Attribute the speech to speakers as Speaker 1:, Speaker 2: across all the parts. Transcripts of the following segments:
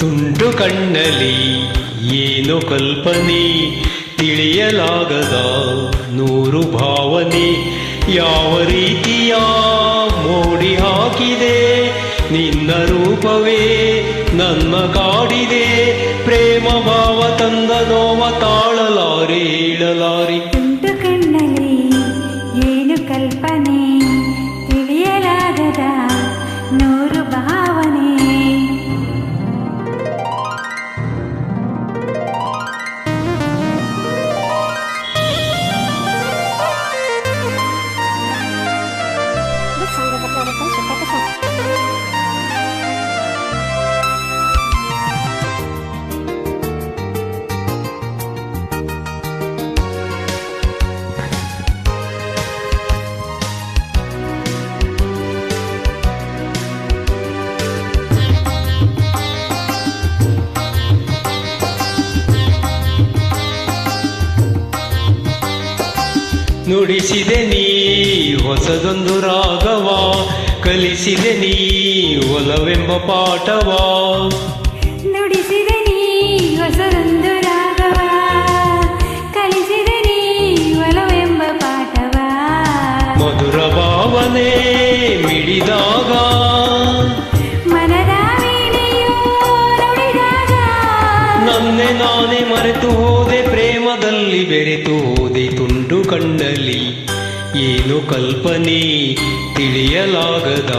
Speaker 1: ತುಂಡು ಕಣ್ಣಲ್ಲಿ ಏನು ಕಲ್ಪನೆ, ತಿಳಿಯಲಾಗದ ನೂರು ಭಾವನೆ. ಯಾವ ರೀತಿಯ ಮೋಡಿ ಹಾಕಿದೆ ನಿನ್ನ ರೂಪವೇ ನನ್ನ ಕಾಡಿದೆ. ಪ್ರೇಮ ಭಾವ ತಂದ ನೋವ ತಾಳಲಾರೆ ಹೇಳಲಾರೆ.
Speaker 2: ತುಂಡು ಕಣ್ಣಲ್ಲಿ ಏನು ಕಲ್ಪನೆ, ತಿಳಿಯಲಾಗದ ನೂರು ಭಾವನೆ.
Speaker 3: This song is uploaded by Shikha Prasad.
Speaker 1: ನುಡಿಸಿದೆ ನೀ ಹೊಸದೊಂದು ರಾಗವ, ಕಲಿಸಿದೆ ನೀ ಒಲವೆಂಬ ಪಾಠವ.
Speaker 2: ನುಡಿಸಿದೆ ನೀ ಹೊಸದೊಂದು ರಾಗವ, ಕಲಿಸಿದೆ ನೀ ಒಲವೆಂಬ ಪಾಠವ.
Speaker 1: ಮಧುರ ಭಾವನೆ ಮಿಡಿದಾಗ
Speaker 2: ಮನದ ವೀಣೆಯು ನುಡಿದಾಗ
Speaker 1: ನನ್ನೆ ನಾನೇ ಮರೆತು ಹೋದೆ, ಪ್ರೇಮದಲ್ಲಿ ಬೆರೆತು ಹೋದೆ. ತುಂಡು ಕಣ್ಣಲ್ಲಿ ಏನು ಕಲ್ಪನೆ, ತಿಳಿಯಲಾಗದ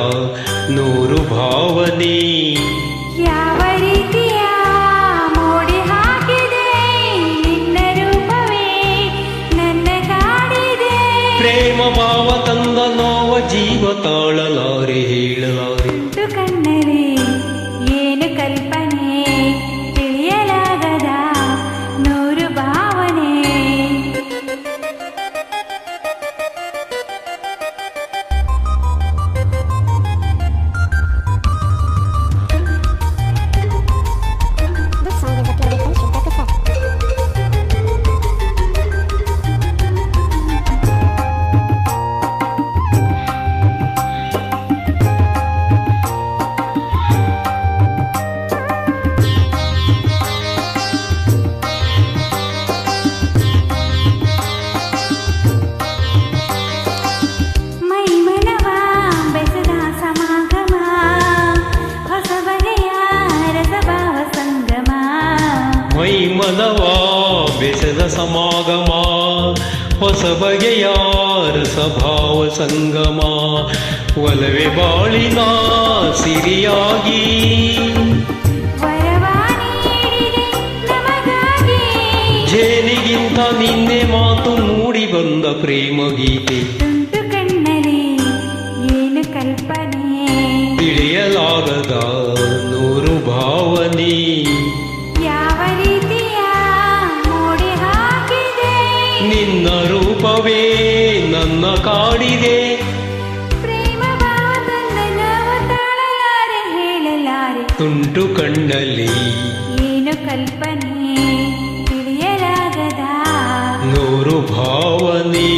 Speaker 1: ನೂರು ಭಾವನೆ.
Speaker 2: ಯಾವ ರೀತಿಯ ಮೋಡಿ ಹಾಕಿದೆ ನಿನ್ನ ರೂಪವೇ ನನ್ನ ಕಾಡಿದೆ.
Speaker 1: ಪ್ರೇಮ ಭಾವ ತಂದ ನೋವ ಜೀವ ತಾಳಲಾರೆ ಹೇಳಲಾರೆ.
Speaker 2: ತುಂಡು ಕಣ್ಣಲ್ಲಿ ಏನು ಕಲ್ಪನೆ, ತಿಳಿಯಲಾಗದ ನೂರು ಭಾವನೆ.
Speaker 3: This song is uploaded by Shikha Prasad.
Speaker 2: ಮೈ ಮನವ ಬೆಸದ ಸಮಾಗಮ, ಹೊಸ ಬಗೆಯ ರಸಭಾವ ಸಂಗಮ.
Speaker 1: ಮೈ ಮನವ ಬೆಸದ ಸಮಾಗಮ, ಹೊಸ ಬಗೆಯ ರಸಭಾವ ಸಂಗಮ. ಒಲವೆ ಬಾಳಿನ ಸಿರಿಯಾಗಿ
Speaker 2: ವರವ ನೀಡಿದೆ ನಮಗಾಗಿ.
Speaker 1: ಜೇನಿಗಿಂತ ನಿನ್ನೆ ಮಾತು ಮೂಡಿ ಬಂದ ಪ್ರೇಮ ಗೀತೆ.
Speaker 2: ತುಂಡು ಕಣ್ಣಲ್ಲಿ ಏನು ಕಲ್ಪನೆ,
Speaker 1: ತಿಳಿಯಲಾಗದ ನೂರು ಭಾವನೆ.
Speaker 2: ಯಾವ ರೀತಿಯ ಮೋಡಿ ಹಾಕಿದೆ
Speaker 1: ನಿನ್ನ ರೂಪವೇ ನನ್ನ ಕಾಡಿದೆ.
Speaker 2: ಪ್ರೇಮ ಭಾವ ತಂದ ನೋವು ತಾಳಲಾರೆ ಹೇಳಲಾರೆ.
Speaker 1: ತುಂಡು ಕಣ್ಣಲ್ಲಿ
Speaker 2: ಏನು ಕಲ್ಪನೆ, ತಿಳಿಯಲಾಗದ
Speaker 1: ನೂರು ಭಾವನೆ.